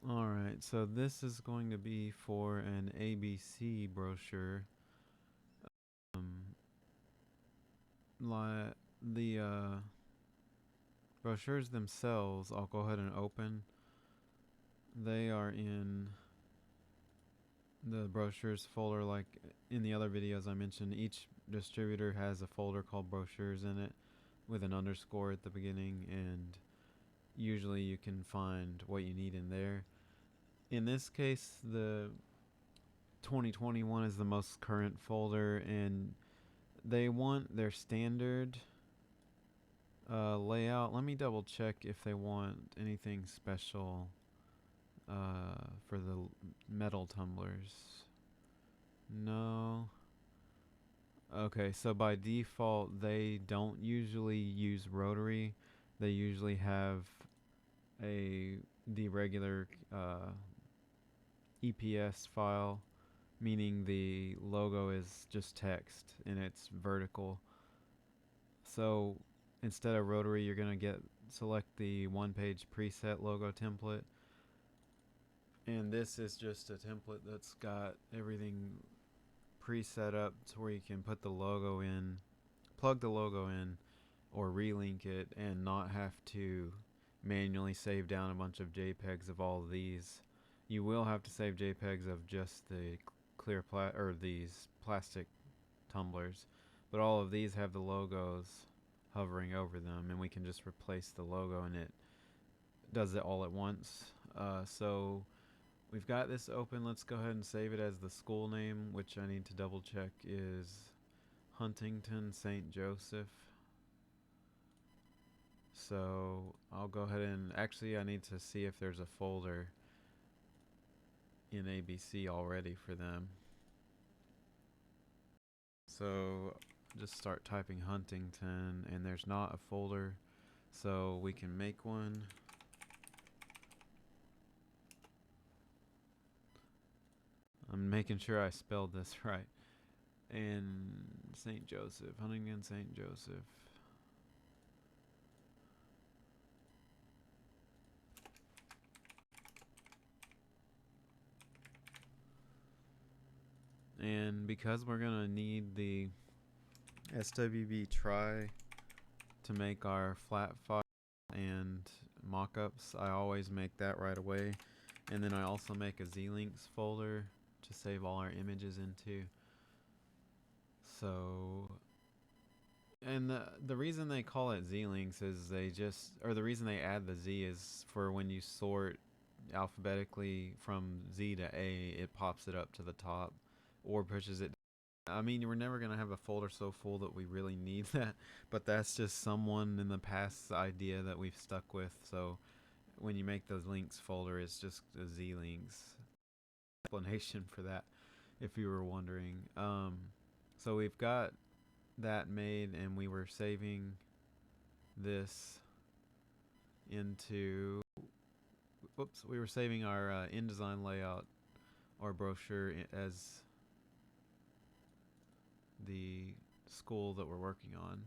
Alright, so this is going to be for an ABC brochure. Um, the brochures themselves, I'll go ahead and open. They are in the brochures folder, like in the other videos I mentioned. Each distributor has a folder called brochures in it with an underscore at the beginning, and usually you can find what you need in there. In this case, the 2021 is the most current folder, and they want their standard layout. Let me double check if they want anything special for the metal tumblers. No. Okay, so by default, they don't usually use rotary. They usually have a the regular EPS file, meaning the logo is just text and it's vertical. So instead of rotary, you're gonna select the one-page preset logo template, and this is just a template that's got everything preset up to where you can put the logo in, plug the logo in, or relink it, and not have to manually save down a bunch of JPEGs of all of these. You will have to save JPEGs of just the or these plastic tumblers, but all of these have the logos hovering over them, and we can just replace the logo, and it does it all at once. So we've got this open. Let's go ahead and save it as the school name, which I need to double check is Huntington St. Joseph. So I'll go ahead and actually I need to see if there's a folder in ABC already for them. So just start typing Huntington, and there's not a folder, so we can make one. I'm making sure I spelled this right. And St. Joseph, Huntington St. Joseph. And because we're going to need the SWB try to make our flat file and mockups, I always make that right away. And then I also make a Z-Links folder to save all our images into. So, and the reason they call it Z-Links is the reason they add the Z is for when you sort alphabetically from Z to A, it pops it up to the top or pushes it. I mean, we're never going to have a folder so full that we really need that, but that's just someone in the past's idea that we've stuck with. So when you make those links folder, it's just a Z links explanation for that, if you were wondering. So we've got that made, and we were saving this into. Whoops, we were saving our InDesign layout or brochure as the school that we're working on.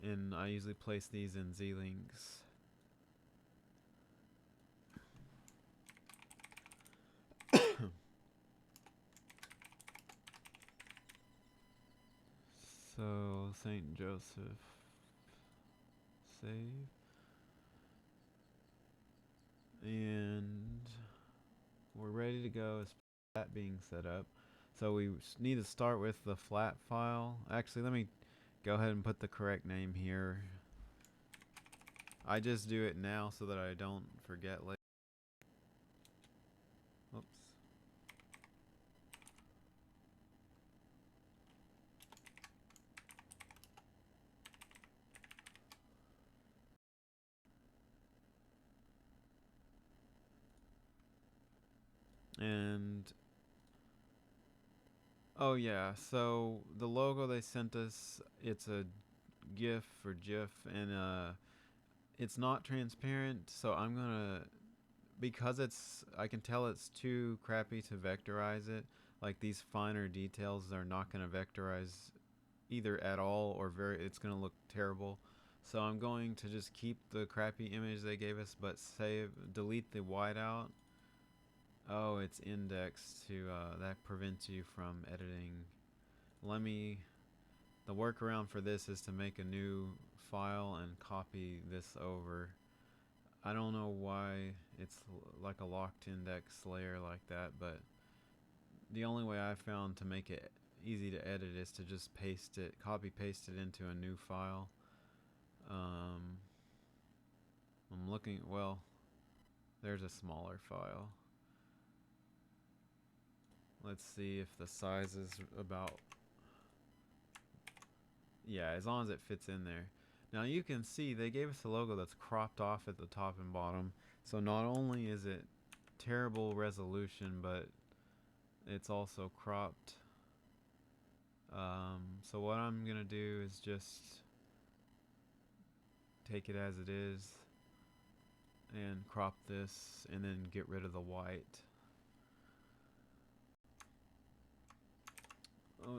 And I usually place these in Z-Links. So St. Joseph, save, and we're ready to go as that being set up. So we need to start with the flat file. Actually, let me go ahead and put the correct name here. I just do it now so that I don't forget later. Oops. And oh yeah, so the logo they sent us, it's a GIF or GIF, and it's not transparent, so I'm gonna, because I can tell it's too crappy to vectorize it. Like these finer details are not gonna vectorize either at all or it's gonna look terrible. So I'm going to just keep the crappy image they gave us, but delete the whiteout. Oh, it's indexed to, that prevents you from editing. Let me, the workaround for this is to make a new file and copy this over. I don't know why it's like a locked index layer like that, but the only way I found to make it easy to edit is to just copy paste it into a new file. I'm looking, well, there's a smaller file. Let's see if the size is about, yeah, as long as it fits in there. Now you can see they gave us a logo that's cropped off at the top and bottom. So not only is it terrible resolution, but it's also cropped. So what I'm gonna do is just take it as it is and crop this and then get rid of the white.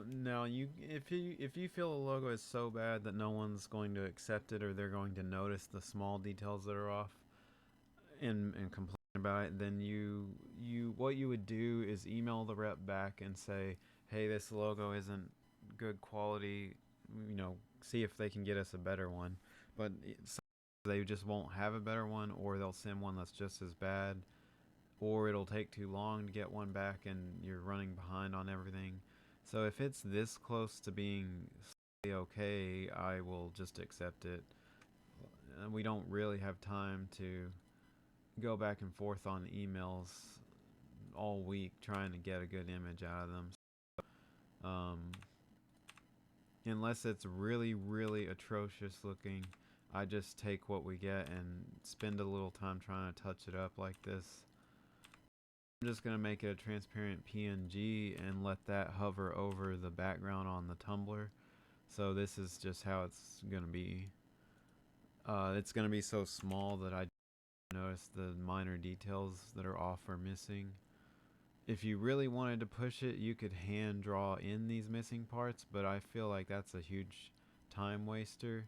Now if you feel a logo is so bad that no one's going to accept it or they're going to notice the small details that are off and complain about it, then what you would do is email the rep back and say, hey, this logo isn't good quality, see if they can get us a better one. But they just won't have a better one, or they'll send one that's just as bad, or it'll take too long to get one back and you're running behind on everything. So if it's this close to being okay, I will just accept it. We don't really have time to go back and forth on emails all week trying to get a good image out of them. Unless it's really, really atrocious looking, I just take what we get and spend a little time trying to touch it up like this. I'm just going to make it a transparent PNG and let that hover over the background on the tumbler. So this is just how it's going to be. It's going to be so small that I notice the minor details that are off or missing. If you really wanted to push it, you could hand draw in these missing parts, but I feel like that's a huge time waster.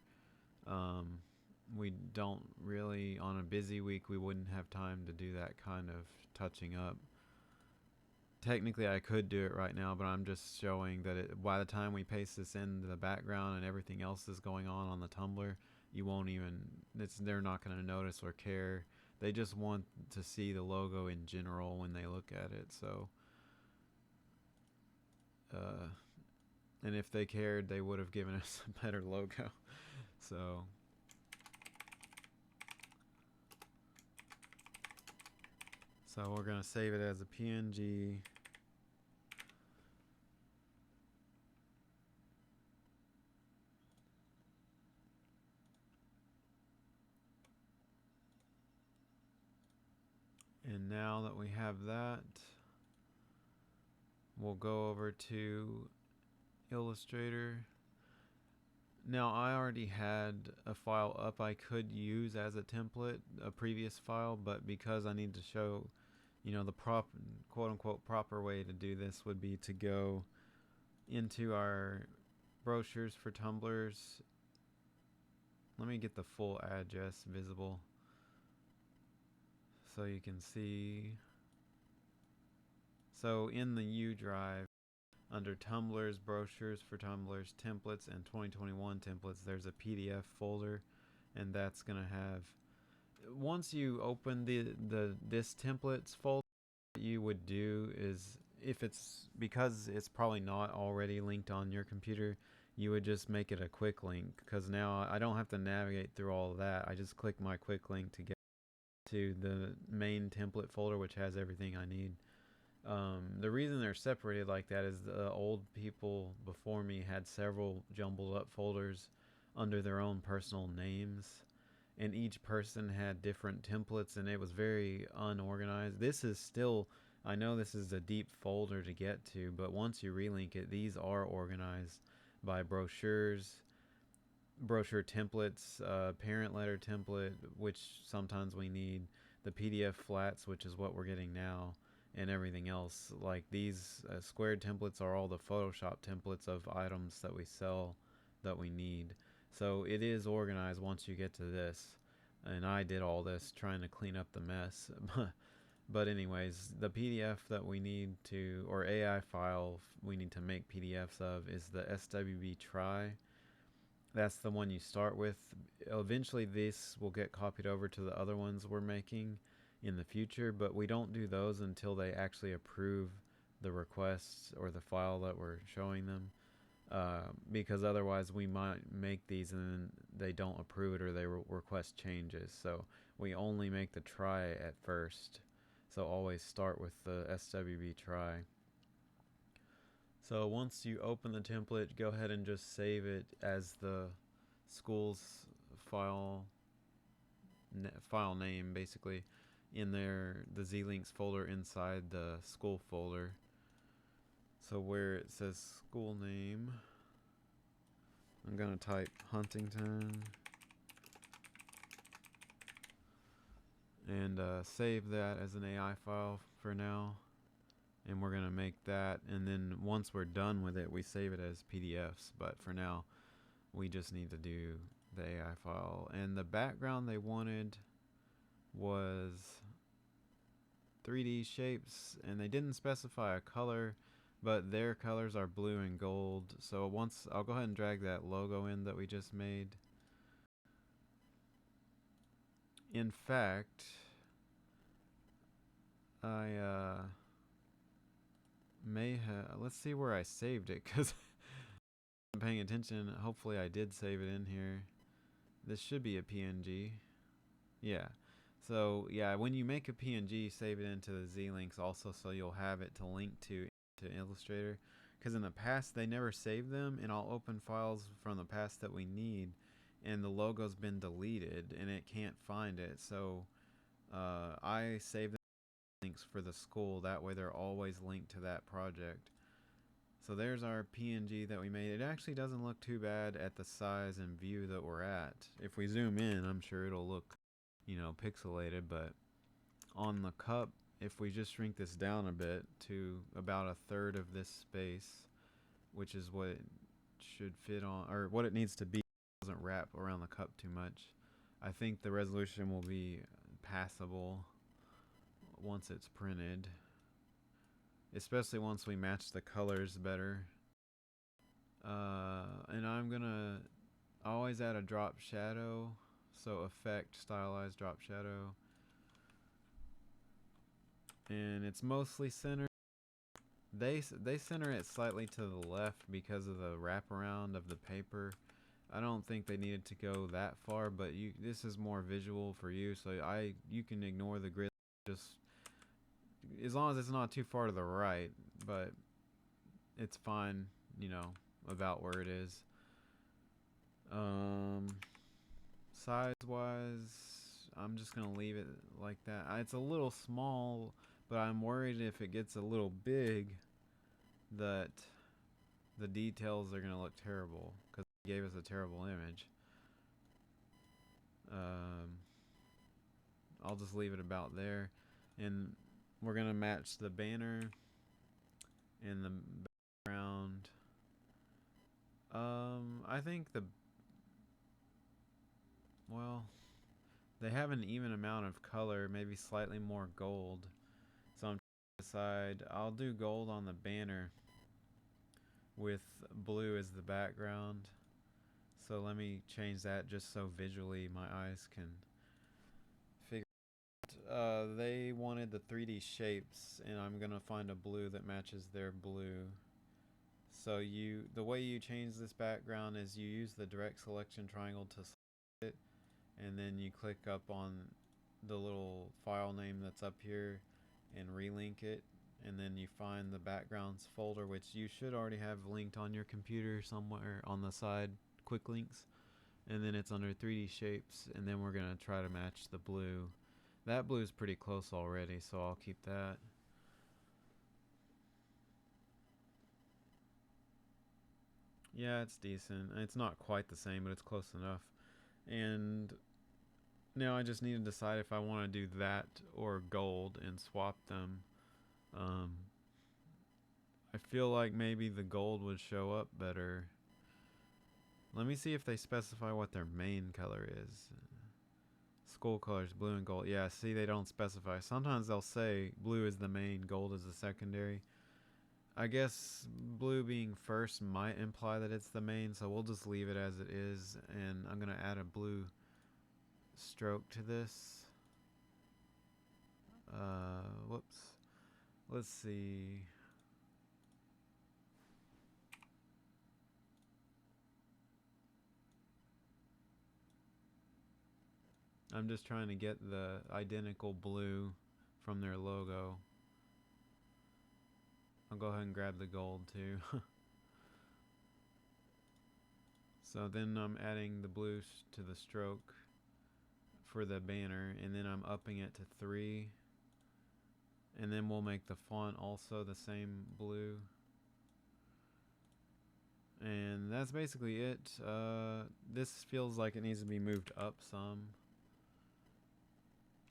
We don't really, on a busy week, we wouldn't have time to do that kind of touching up. Technically, I could do it right now, but I'm just showing that by the time we paste this into the background and everything else is going on the tumbler, you won't even, they're not going to notice or care. They just want to see the logo in general when they look at it. So, and if they cared, they would have given us a better logo. So, we're going to save it as a PNG. And now that we have that, we'll go over to Illustrator. Now I already had a file up I could use as a template, a previous file, but because I need to show, the quote unquote proper way to do this would be to go into our brochures for tumblers. Let me get the full address visible so you can see. So in the U drive, under tumblers, brochures for tumblers, templates, and 2021 templates, there's a PDF folder, and that's gonna have. Once you open this templates folder, what you would do is, because it's probably not already linked on your computer, you would just make it a quick link, because now I don't have to navigate through all of that. I just click my quick link to get to the main template folder, which has everything I need. The reason they're separated like that is the old people before me had several jumbled up folders under their own personal names, and each person had different templates, and it was very unorganized. This is still, I know this is a deep folder to get to, but once you relink it, these are organized by brochures, brochure templates, parent letter template, which sometimes we need, the PDF flats, which is what we're getting now, and everything else. Like these squared templates are all the Photoshop templates of items that we sell that we need. So it is organized once you get to this. And I did all this trying to clean up the mess. But anyways, the PDF that we need to, or AI file we need to make PDFs of, is the SWB try. That's the one you start with. Eventually this will get copied over to the other ones we're making in the future, but we don't do those until they actually approve the requests or the file that we're showing them. Because otherwise we might make these and then they don't approve it, or they request changes. So we only make the try at first. So always start with the SWB try. So once you open the template, go ahead and just save it as the school's file file name, basically, in the Z-Links folder inside the school folder. So where it says school name, I'm gonna type Huntington and save that as an AI file for now. And we're gonna make that, and then once we're done with it, we save it as PDFs. But for now, we just need to do the AI file. And the background they wanted was 3D shapes, and they didn't specify a color, but their colors are blue and gold. So once I'll go ahead and drag that logo in that we just made. In fact, I may have, let's see where I saved it, because I'm paying attention. Hopefully I did save it in here. This should be a PNG. Yeah. So yeah, when you make a PNG, save it into the Z-Links also, so you'll have it to link to Illustrator. Because in the past they never saved them, and I'll open files from the past that we need, and the logo's been deleted and it can't find it. So I saved the links for the school. That way they're always linked to that project. So there's our PNG that we made. It actually doesn't look too bad at the size and view that we're at. If we zoom in, I'm sure it'll look, pixelated, but on the cup, if we just shrink this down a bit to about a third of this space, which is what it should fit on, or what it needs to be, doesn't wrap around the cup too much, I think the resolution will be passable once it's printed, especially once we match the colors better. And I'm gonna always add a drop shadow, so effect, stylized drop shadow, and it's mostly centered. They center it slightly to the left because of the wraparound of the paper. I don't think they needed to go that far, but this is more visual for you, so you can ignore the grid, just as long as it's not too far to the right, but it's fine, about where it is. Size wise, I'm just gonna leave it like that. It's a little small, but I'm worried if it gets a little big that the details are gonna look terrible, because it gave us a terrible image. I'll just leave it about there, and we're gonna match the banner and the background. I think they have an even amount of color, maybe slightly more gold. So I'm trying to decide. I'll do gold on the banner with blue as the background. So let me change that just so visually my eyes can figure out. They wanted the 3D shapes, and I'm gonna find a blue that matches their blue. So the way you change this background is you use the direct selection triangle to select it, and then you click up on the little file name that's up here and relink it, and then you find the backgrounds folder, which you should already have linked on your computer somewhere on the side, quick links, and then it's under 3D shapes, and then we're gonna try to match the blue. That blue is pretty close already, so I'll keep that. Yeah, it's decent. It's not quite the same, but it's close enough. And now I just need to decide if I want to do that or gold and swap them. I feel like maybe the gold would show up better. Let me see if they specify what their main color is. School colors, blue and gold. Yeah, see, they don't specify. Sometimes they'll say blue is the main, gold is the secondary. I guess blue being first might imply that it's the main, so we'll just leave it as it is. And I'm going to add a blue stroke to this. Whoops. Let's see. I'm just trying to get the identical blue from their logo. I'll go ahead and grab the gold too. So then I'm adding the blue to the stroke for the banner, and then I'm upping it to 3. And then we'll make the font also the same blue. And that's basically it. This feels like it needs to be moved up some.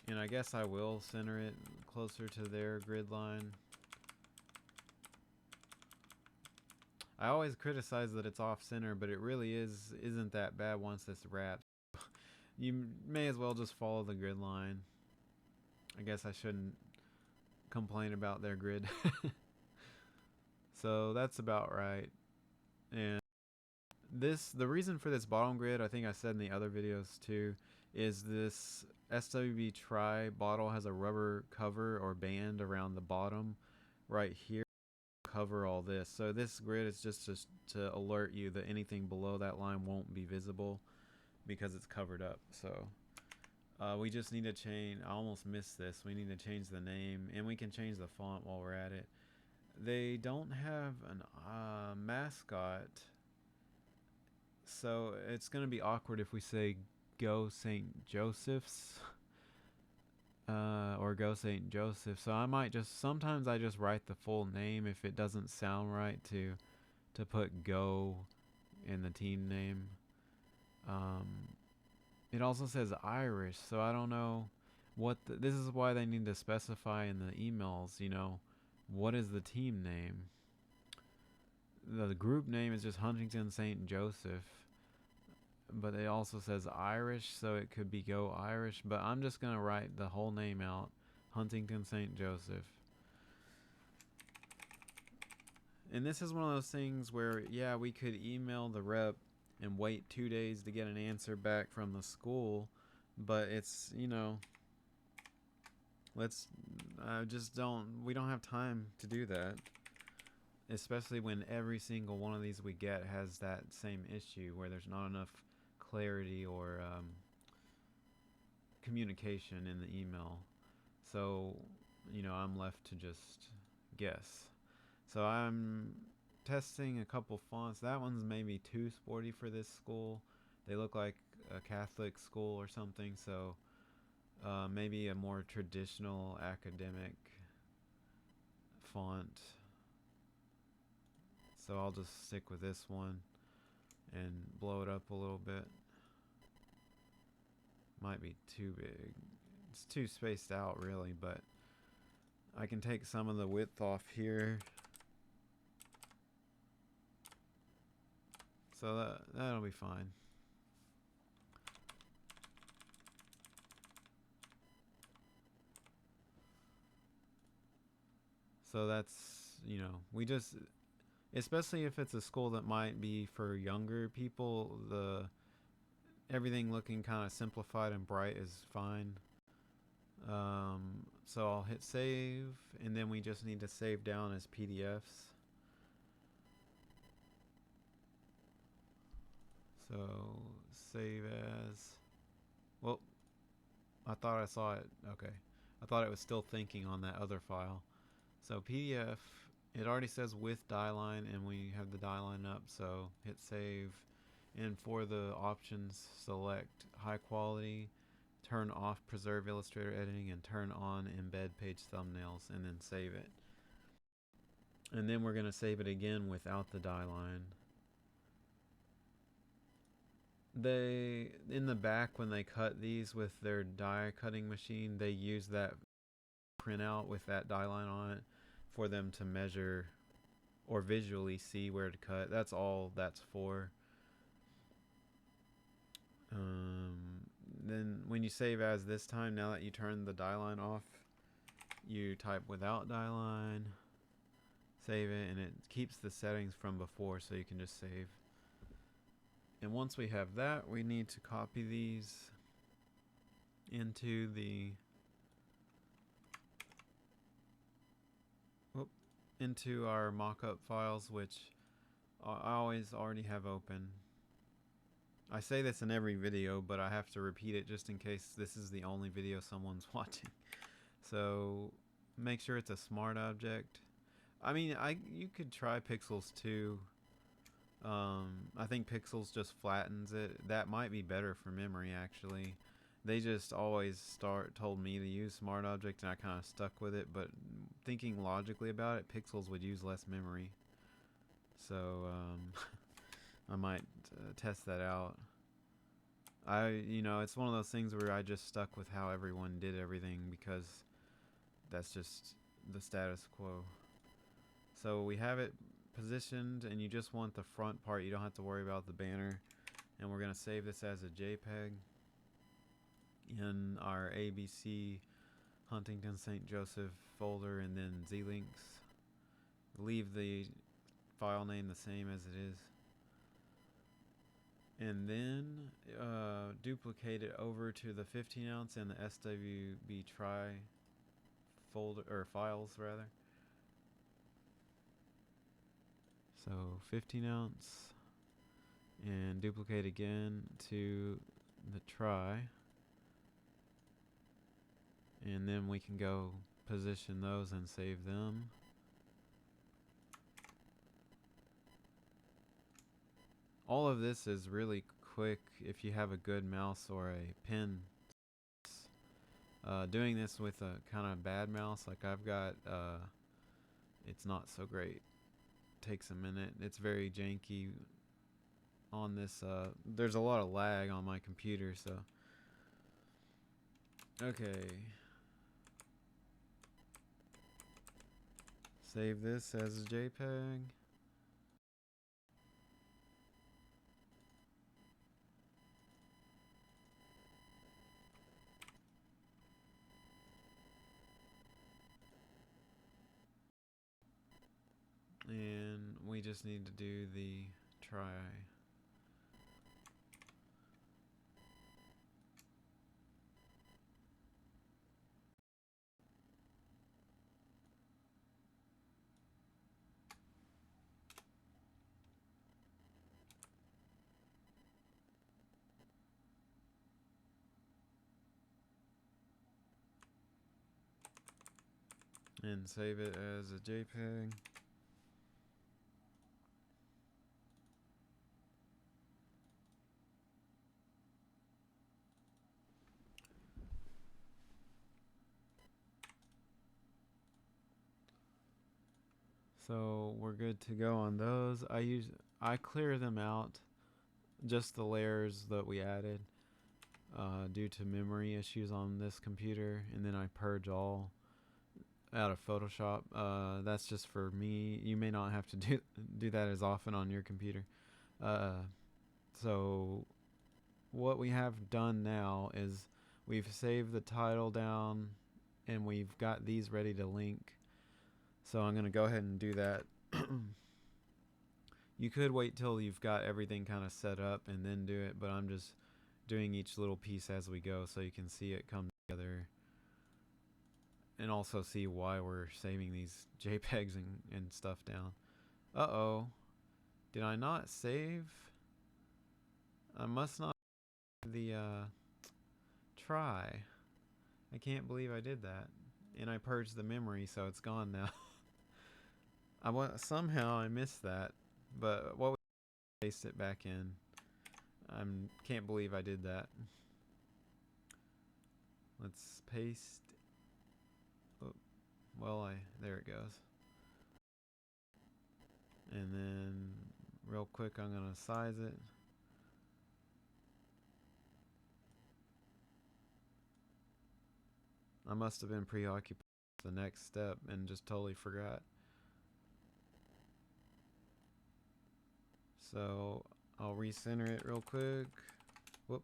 And I guess I will center it closer to their grid line. I always criticize that it's off center, but it really isn't that bad once it's wrapped. You may as well just follow the grid line. I guess I shouldn't complain about their grid. So that's about right. And the reason for this bottom grid, I think I said in the other videos too, is this SWB Tri bottle has a rubber cover or band around the bottom right here to cover all this. So this grid is just to alert you that anything below that line won't be visible because it's covered up. So we just need to change, I almost missed this, we need to change the name, and we can change the font while we're at it. They don't have a mascot, so it's going to be awkward if we say Go St. Joseph's or Go St. Joseph. So I might sometimes I just write the full name if it doesn't sound right to put Go in the team name. It also says Irish, so I don't know what this is why they need to specify in the emails, you know, what is the team name? The group name is just Huntington St. Joseph, but it also says Irish, so it could be Go Irish, but I'm just going to write the whole name out, Huntington St. Joseph. And this is one of those things where, yeah, we could email the rep and wait 2 days to get an answer back from the school, but it's, you know, we don't have time to do that, especially when every single one of these we get has that same issue where there's not enough clarity or communication in the email. So, you know, I'm left to just guess. So I'm testing a couple fonts. That one's maybe too sporty for this school. They look like a Catholic school or something, so maybe a more traditional academic font. So I'll just stick with this one and blow it up a little bit. Might be too big. It's too spaced out really, but I can take some of the width off here. So that'll be fine. So that's, you know, we just, especially if it's a school that might be for younger people, everything looking kind of simplified and bright is fine. So I'll hit save, and then we just need to save down as PDFs. So save as, well, I thought I saw it. Okay, I thought it was still thinking on that other file. So PDF, it already says with die line, and we have the die line up, so hit save. And for the options, select high quality, turn off preserve Illustrator editing, and turn on embed page thumbnails, and then save it. And then we're going to save it again without the die line. They, in the back, when they cut these with their die cutting machine, they use that printout with that die line on it for them to measure or visually see where to cut. That's all that's for. Then when you save as this time, now that you turn the die line off, you type without die line, save it, and it keeps the settings from before, so you can just save. And once we have that, we need to copy these into the into our mockup files, which I always already have open. I say this in every video, but I have to repeat it just in case this is the only video someone's watching. So make sure it's a smart object. I mean, you could try pixels too. I think pixels just flattens it. That might be better for memory actually. They just always told me to use smart object, and I kind of stuck with it, but thinking logically about it, pixels would use less memory. So I might test that out. It's one of those things where I just stuck with how everyone did everything because that's just the status quo. So we have it positioned, and you just want the front part. You don't have to worry about the banner. And we're going to save this as a JPEG in our ABC Huntington St. Joseph folder, and then Z-Links. Leave the file name the same as it is. And then duplicate it over to the 15 ounce and the SWB try folder, or files rather. So 15 ounce, and duplicate again to the try, and then we can go position those and save them. All of this is really quick if you have a good mouse or a pen. Doing this with a kind of bad mouse like I've got, it's not so great. Takes a minute. It's very janky on this. There's a lot of lag on my computer, so okay. Save this as a JPEG. And we just need to do the try. And save it as a JPEG. So we're good to go on those. I clear them out, just the layers that we added due to memory issues on this computer, and then I purge all out of Photoshop. That's just for me. You may not have to do that as often on your computer. So what we have done now is we've saved the title down, and we've got these ready to link. So I'm going to go ahead and do that. You could wait till you've got everything kind of set up and then do it, but I'm just doing each little piece as we go so you can see it come together, and also see why we're saving these JPEGs and stuff down. Uh-oh. Did I not save? I must not the try. I can't believe I did that. And I purged the memory, so it's gone now. Somehow I missed that, but what we paste it back in. I can't believe I did that. Let's paste. Oh, well, there it goes. And then real quick, I'm gonna size it. I must have been preoccupied with the next step and just totally forgot. So I'll recenter it real quick. Whoop.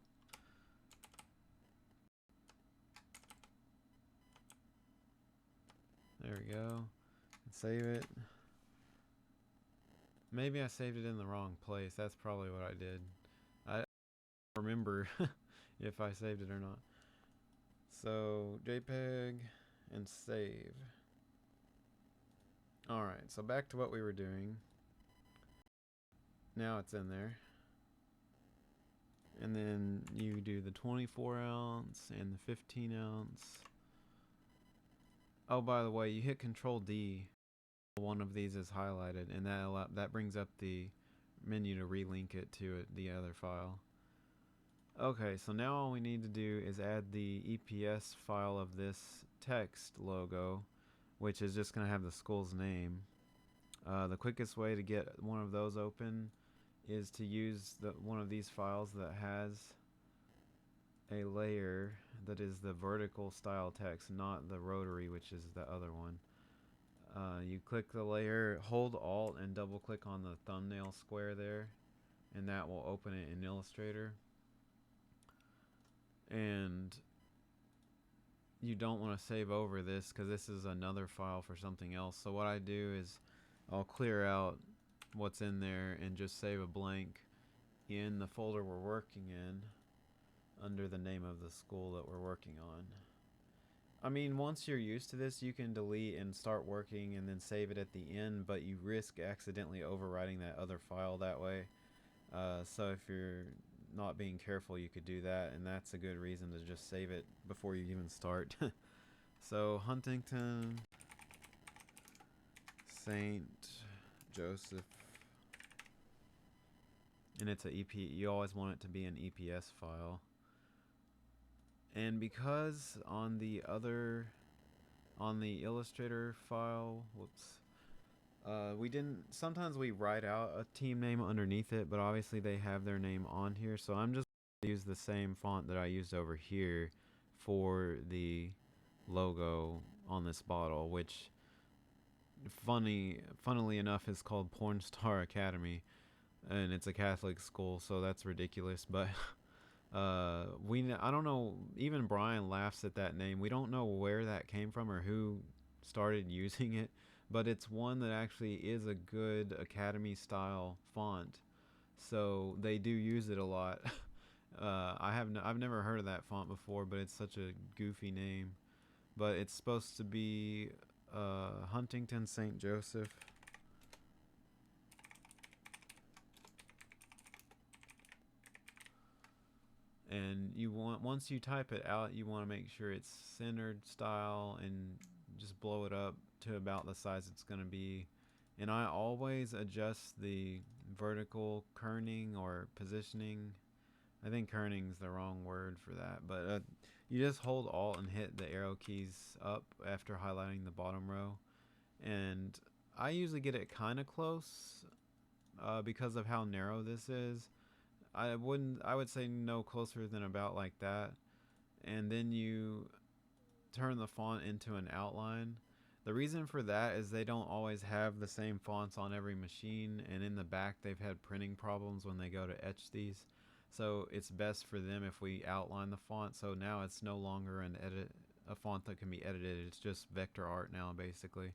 There we go. Save it. Maybe I saved it in the wrong place. That's probably what I did. I don't remember if I saved it or not. So JPEG and save. Alright, so back to what we were doing. Now it's in there. And then you do the 24 ounce and the 15 ounce. Oh, by the way, you hit Control D. One of these is highlighted, and that brings up the menu to relink it to the other file. Okay, so now all we need to do is add the EPS file of this text logo, which is just going to have the school's name. The quickest way to get one of those open is to use one of these files that has a layer that is the vertical style text, not the rotary, which is the other one. You click the layer, hold Alt and double click on the thumbnail square there, and that will open it in Illustrator. And you don't want to save over this because this is another file for something else. So what I do is I'll clear out what's in there and just save a blank in the folder we're working in under the name of the school that we're working on. I mean, once you're used to this, you can delete and start working and then save it at the end, but you risk accidentally overwriting that other file that way. So if you're not being careful, you could do that, and that's a good reason to just save it before you even start. So Huntington St. Joseph, and it's a EP. You always want it to be an EPS file. And because on the Illustrator file, sometimes we write out a team name underneath it, but obviously they have their name on here, so I'm just going to use the same font that I used over here for the logo on this bottle, which funnily enough is called Porn Star Academy, and it's a Catholic school, so that's ridiculous, but I don't know, even Brian laughs at that name. We don't know where that came from or who started using it, but it's one that actually is a good academy style font, so they do use it a lot. I've never heard of that font before, but it's such a goofy name. But it's supposed to be Huntington St. Joseph. And once you type it out, you want to make sure it's centered style and just blow it up to about the size it's going to be. And I always adjust the vertical kerning or positioning. I think kerning is the wrong word for that, but you just hold Alt and hit the arrow keys up after highlighting the bottom row. And I usually get it kind of close because of how narrow this is. I would say no closer than about like that. And then you turn the font into an outline. The reason for that is they don't always have the same fonts on every machine, and in the back they've had printing problems when they go to etch these. So it's best for them if we outline the font. So now it's no longer a font that can be edited. It's just vector art now, basically.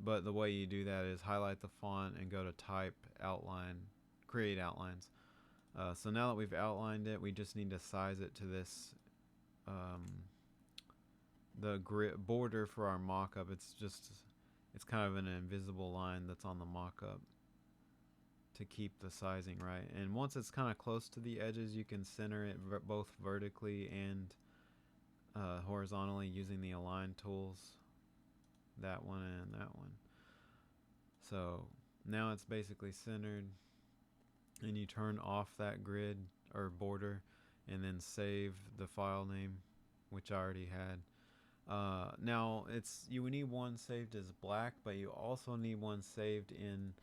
But the way you do that is highlight the font and go to type, outline, create outlines. So now that we've outlined it, we just need to size it to this, the border for our mock-up. It's kind of an invisible line that's on the mock-up to keep the sizing right. And once it's kind of close to the edges, you can center it both vertically and horizontally using the align tools, that one and that one. So now it's basically centered, and you turn off that grid or border and then save the file name, which I already had. Now you need one saved as black, but you also need one saved in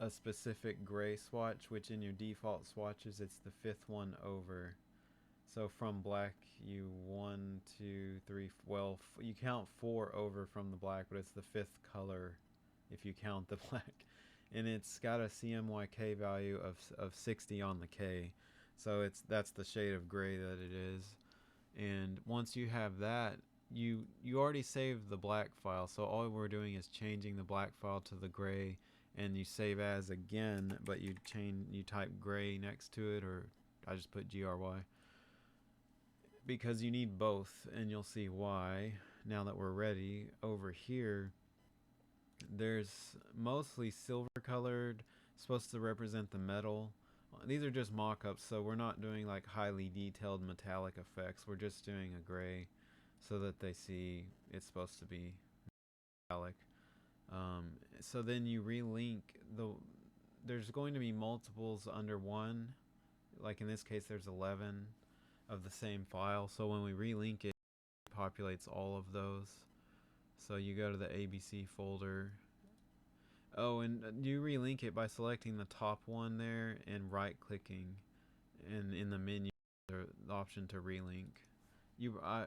a specific gray swatch, which in your default swatches it's the 5th one over. So from black you you count 4 over from the black, but it's the 5th color if you count the black. And it's got a CMYK value of 60 on the K, so that's the shade of gray that it is. And once you have that, you already saved the black file, so all we're doing is changing the black file to the gray, and you save as again, but you type gray next to it, or I just put GRY because you need both, and you'll see why now that we're ready. Over here there's mostly silver colored, supposed to represent the metal. These are just mock-ups, so we're not doing like highly detailed metallic effects. We're just doing a gray so that they see it's supposed to be metallic. So then you relink there's going to be multiples under one. Like in this case, there's 11 of the same file. So when we relink it, it populates all of those. So you go to the ABC folder. Oh, and you relink it by selecting the top one there and right-clicking, and in the menu, the option to relink.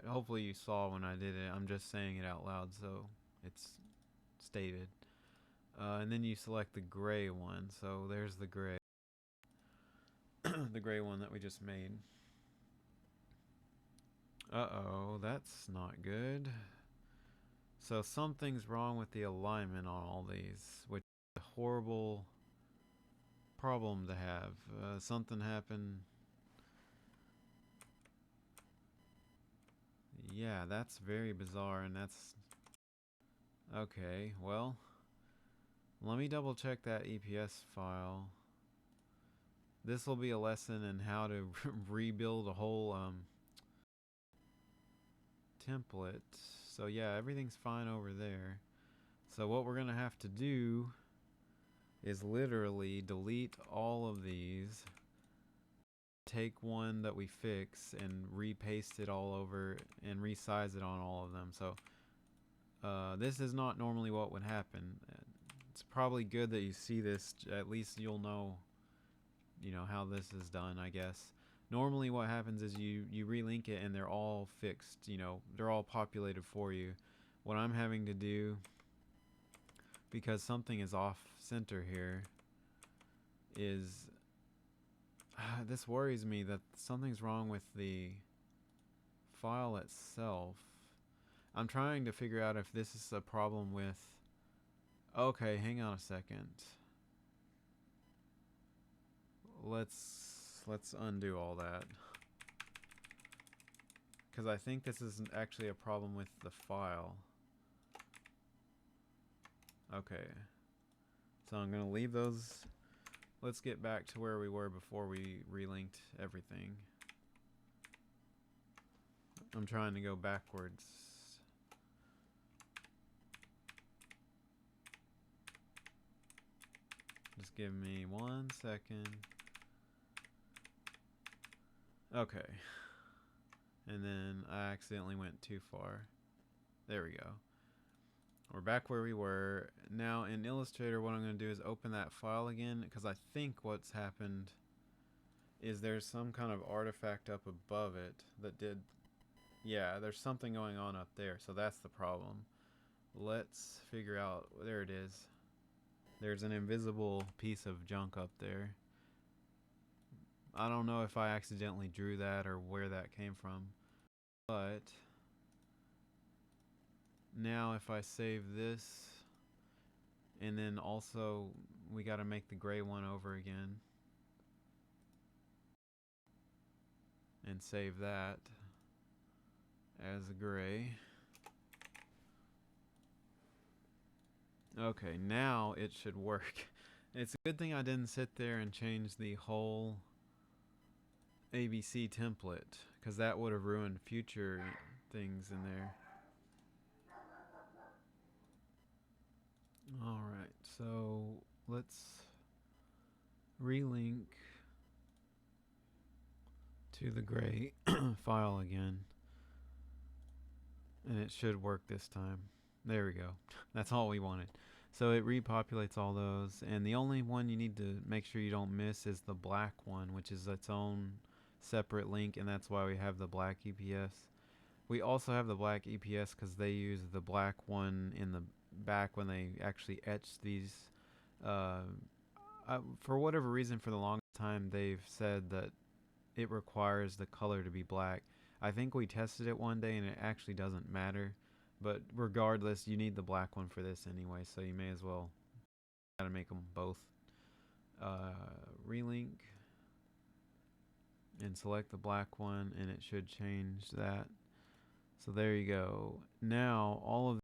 Hopefully you saw when I did it. I'm just saying it out loud, so it's stated. And then you select the gray one. So there's the gray, the gray one that we just made. Uh-oh, that's not good. So something's wrong with the alignment on all these, which is a horrible problem to have. Something happened. Yeah, that's very bizarre, and that's... Okay, well, let me double check that EPS file. This will be a lesson in how to rebuild a whole template. So yeah, everything's fine over there. So what we're gonna have to do is literally delete all of these, take one that we fix and repaste it all over and resize it on all of them. So this is not normally what would happen. It's probably good that you see this, at least you'll know, how this is done, I guess. Normally what happens is you relink it and they're all fixed, they're all populated for you. What I'm having to do, because something is off center here, is this worries me that something's wrong with the file itself. I'm trying to figure out if this is a problem with... Okay, hang on a second. Let's undo all that, because I think this is actually a problem with the file. Okay, so I'm gonna leave those. Let's get back to where we were before we relinked everything. I'm trying to go backwards. Just give me 1 second. Okay. And then I accidentally went too far. There we go. We're back where we were. Now in Illustrator, what I'm going to do is open that file again, because I think what's happened is there's some kind of artifact up above it that did... Yeah, there's something going on up there, so that's the problem. Let's figure out... There it is. There's an invisible piece of junk up there. I don't know if I accidentally drew that or where that came from, but now if I save this, and then also we got to make the gray one over again and save that as a gray. Okay, now it should work. It's a good thing I didn't sit there and change the whole ABC template, because that would have ruined future things in there. Alright, so let's relink to the gray file again, and it should work this time. There we go. That's all we wanted. So it repopulates all those, and the only one you need to make sure you don't miss is the black one, which is its own separate link, and that's why we have the black EPS. We also have the black EPS because they use the black one in the back when they actually etch these. For whatever reason, for the longest time, they've said that it requires the color to be black. I think we tested it one day and it actually doesn't matter. But regardless, you need the black one for this anyway, so you may as well gotta make them both. Relink and select the black one, and it should change that. So there you go. Now all of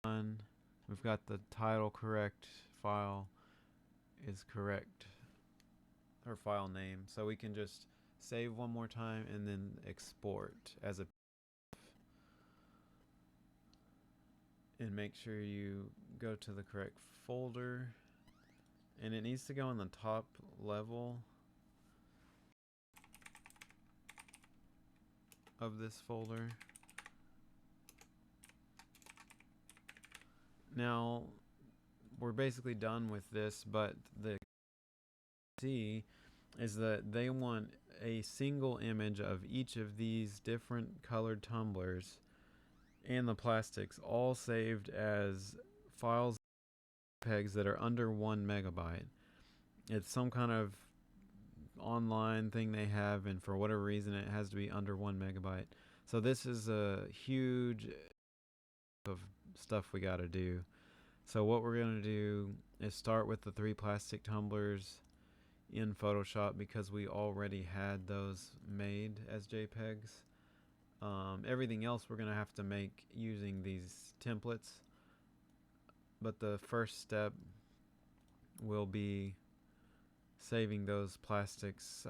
done. We've got the title correct, file is correct, or file name. So we can just save one more time and then export as a and make sure you go to the correct folder, and it needs to go on the top level of this folder. Now we're basically done with this, but the key is that they want a single image of each of these different colored tumblers and the plastics all saved as files pegs that are under 1 megabyte. It's some kind of online thing they have, and for whatever reason it has to be under 1 megabyte. So this is a huge of stuff we got to do. So what we're going to do is start with the 3 plastic tumblers in Photoshop because we already had those made as JPEGs. Everything else we're going to have to make using these templates, but the first step will be saving those plastics.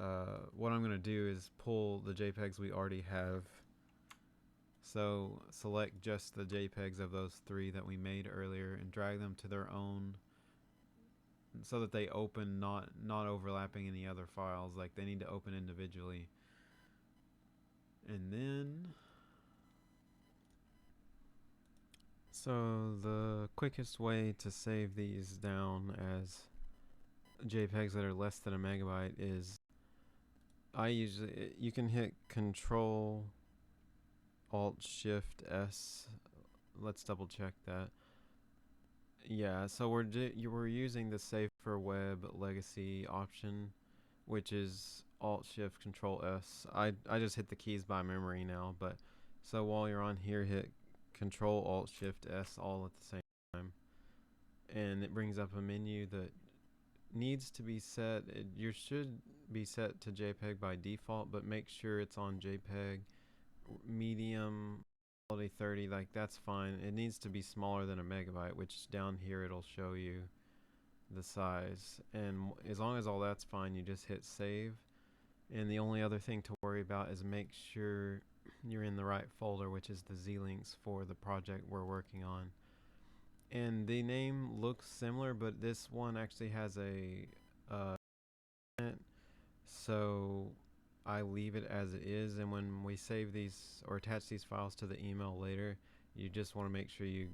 What I'm going to do is pull the JPEGs we already have. So select just the JPEGs of those 3 that we made earlier and drag them to their own so that they open not overlapping any other files. Like they need to open individually. And then so the quickest way to save these down as JPEGs that are less than a megabyte is you can hit Control Alt Shift S. Let's double check that. Yeah, so we're using the Save for Web Legacy option, which is Alt Shift Control S. I just hit the keys by memory now, but so while you're on here, hit Control Alt Shift S all at the same time, and it brings up a menu that needs to be set. You should be set to JPEG by default, but make sure it's on JPEG medium quality 30. Like that's fine. It needs to be smaller than a megabyte, which down here it'll show you the size, and as long as all that's fine, you just hit save. And the only other thing to worry about is make sure you're in the right folder, which is the Z-links for the project we're working on. And the name looks similar, but this one actually has a so I leave it as it is, and when we save these or attach these files to the email later, you just want to make sure you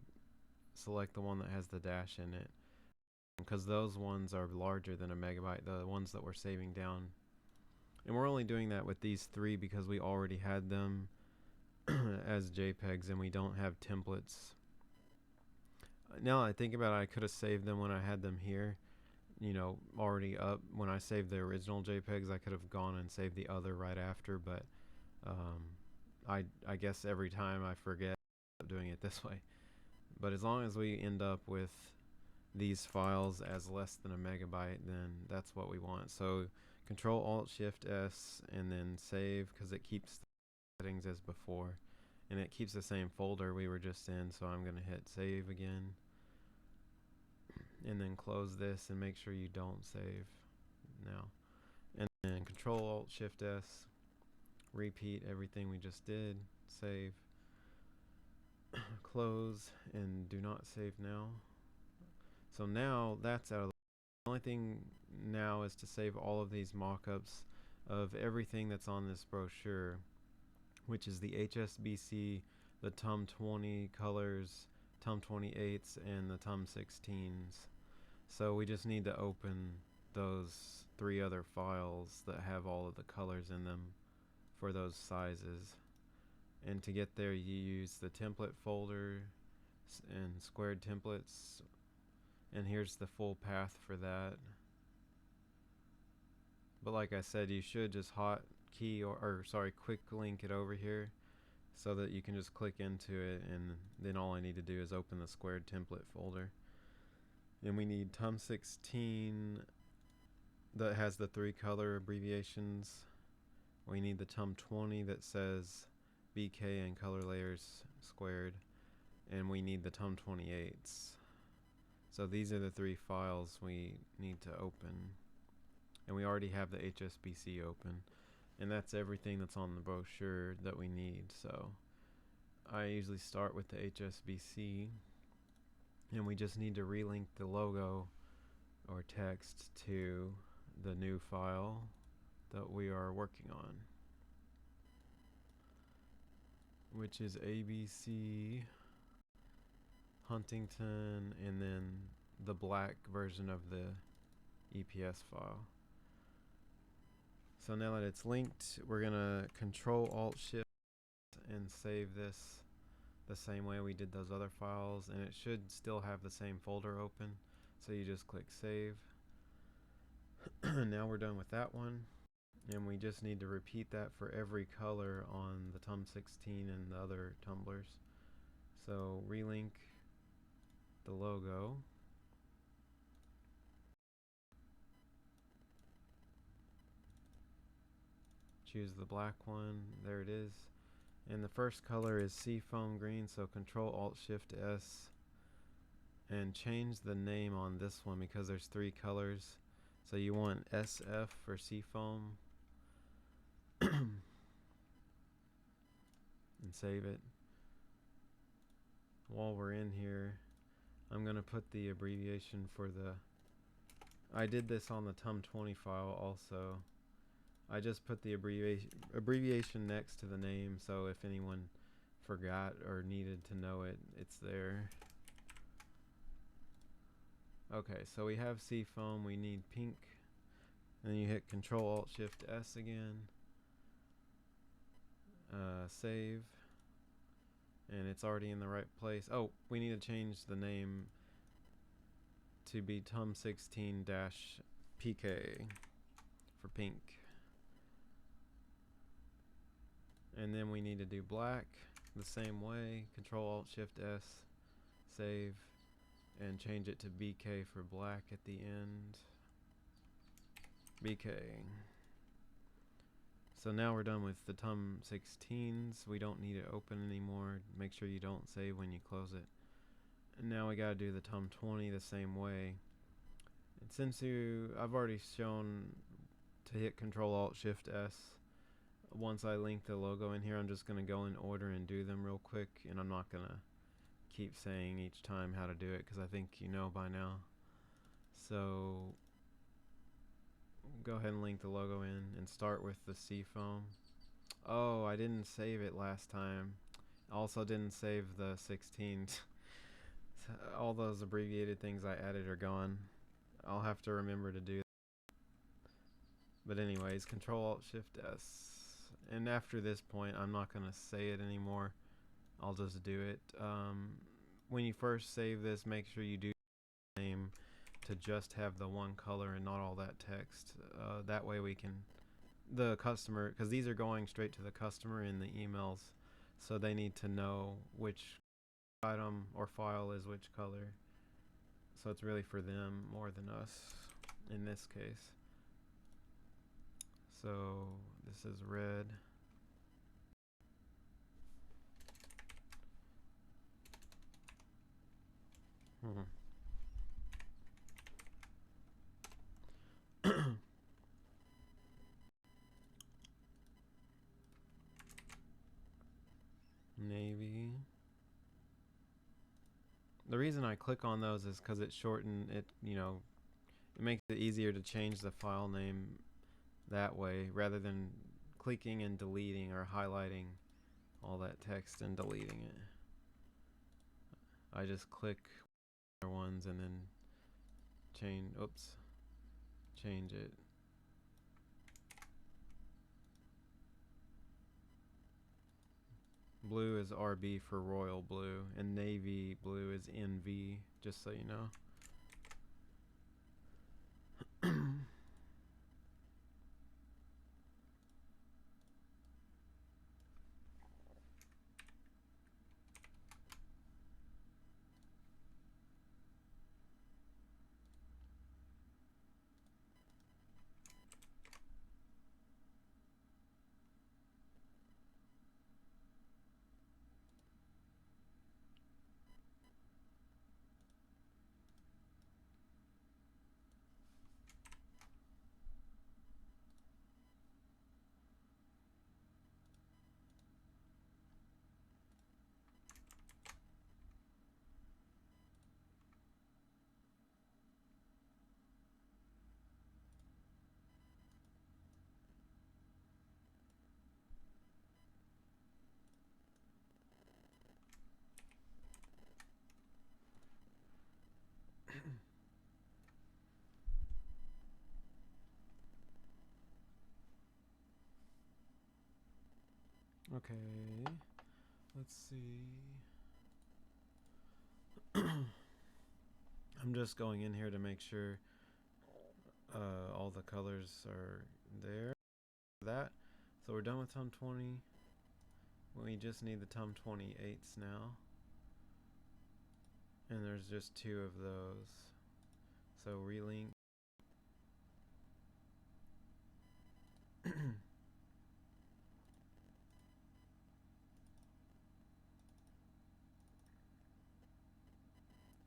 select the one that has the dash in it, because those ones are larger than a megabyte, the ones that we're saving down. And we're only doing that with these 3 because we already had them as JPEGs and we don't have templates. Now I think about it, I could have saved them when I had them here, you know, already up. When I saved the original JPEGs, I could have gone and saved the other right after, but I guess every time I forget doing it this way. But as long as we end up with these files as less than a megabyte, then that's what we want. So Control Alt Shift S and then save, because it keeps the settings as before, and it keeps the same folder we were just in. So I'm going to hit save again, and then close this and make sure you don't save now, and then Control Alt Shift S, repeat everything we just did, save, close, and do not save now. So now that's out of the only thing now is to save all of these mock-ups of everything that's on this brochure, which is the HSBC, the TUM 20 colors, TUM 28s, and the TUM 16s. So we just need to open those 3 other files that have all of the colors in them for those sizes. And to get there, you use the template folder and squared templates, and here's the full path for that. But like I said, you should just quick link it over here, so that you can just click into it, and then all I need to do is open the squared template folder. And we need TUM16 that has the 3 color abbreviations. We need the TUM20 that says BK and color layers squared, and we need the TUM28s. So these are the 3 files we need to open, and we already have the HSBC open, and that's everything that's on the brochure that we need. So I usually start with the HSBC, and we just need to relink the logo or text to the new file that we are working on, which is ABC Huntington, and then the black version of the EPS file. So now that it's linked, we're gonna Control Alt Shift and save this the same way we did those other files, and it should still have the same folder open. So you just click save. Now we're done with that one, and we just need to repeat that for every color on the TUM16 and the other tumblers. So relink the logo, choose the black one, there it is, and the first color is Seafoam Green, so Control Alt Shift S and change the name on this one because there's 3 colors. So you want SF for Seafoam and save it. While we're in here, I'm gonna put the abbreviation for the, I did this on the TUM20 file also. I just put the abbreviation next to the name, so if anyone forgot or needed to know it, it's there. Okay, so we have Seafoam, we need pink, and then you hit Control Alt Shift S again, save, and it's already in the right place. Oh, we need to change the name to be TUM16-PK for pink. And then we need to do black the same way, Control Alt Shift S, save, and change it to BK for black at the end. BK. So now we're done with the TUM16s. We don't need it open anymore. Make sure you don't save when you close it. And now we gotta do the TUM20 the same way. And since I've already shown to hit Control Alt Shift S, once I link the logo in here, I'm just gonna go in order and do them real quick, and I'm not gonna keep saying each time how to do it because I think you know by now. So go ahead and link the logo in and start with the Seafoam. Oh, I didn't save it last time. Also didn't save the 16. All those abbreviated things I added are gone. I'll have to remember to do that. But anyways, Control Alt Shift S. And after this point, I'm not gonna say it anymore. I'll just do it. When you first save this, make sure you do the name to just have the one color and not all that text. That way we can, the customer, because these are going straight to the customer in the emails, so they need to know which item or file is which color. So it's really for them more than us in this case. So this is red. Navy. The reason I click on those is because it shortened it, it makes it easier to change the file name that way rather than clicking and deleting or highlighting all that text and deleting it. I just click other ones and then change it. Blue is RB for royal blue, and navy blue is NV, just so you know. Okay, let's see. I'm just going in here to make sure all the colors are there. That. So we're done with Tum 20. We just need the Tum 28s now. And there's just 2 of those. So relink.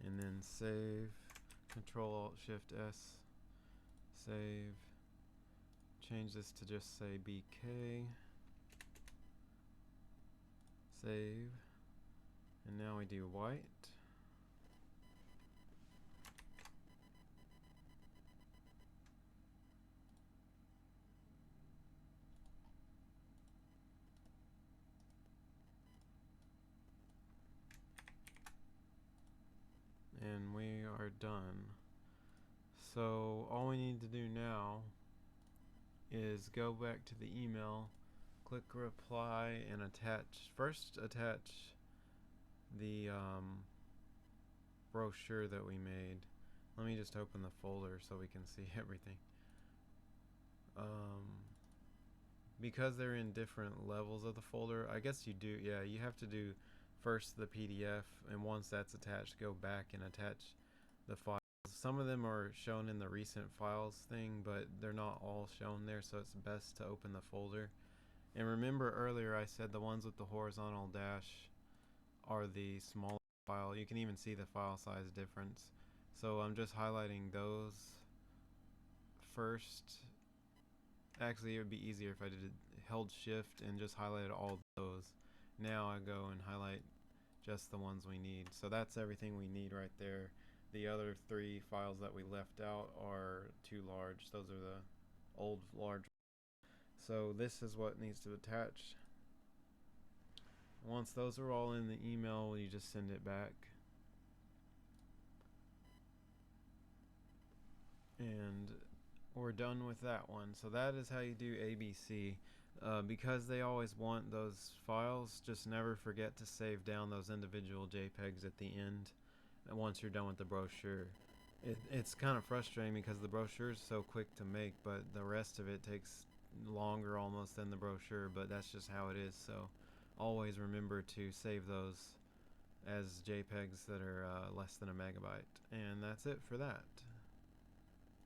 And then save. Control Alt Shift S. Save. Change this to just say BK. Save. And now we do white. And we are done. So all we need to do now is go back to the email, click reply, and first attach the brochure that we made. Let me just open the folder so we can see everything. Because they're in different levels of the folder, I guess you do, yeah, you have to do first the PDF, and once that's attached, go back and attach the files. Some of them are shown in the recent files thing, but they're not all shown there, so it's best to open the folder. And remember earlier I said the ones with the horizontal dash are the smaller file. You can even see the file size difference. So I'm just highlighting those first. Actually, it would be easier if I held shift and just highlighted all those. Now I go and highlight just the ones we need. So that's everything we need right there. The other 3 files that we left out are too large. Those are the old large. So this is what needs to attach. Once those are all in the email, you just send it back. And we're done with that one. So that is how you do ABC. Because they always want those files, just never forget to save down those individual JPEGs at the end once you're done with the brochure. It's kind of frustrating because the brochure is so quick to make, but the rest of it takes longer almost than the brochure, but that's just how it is. So always remember to save those as JPEGs that are less than a megabyte. And that's it for that.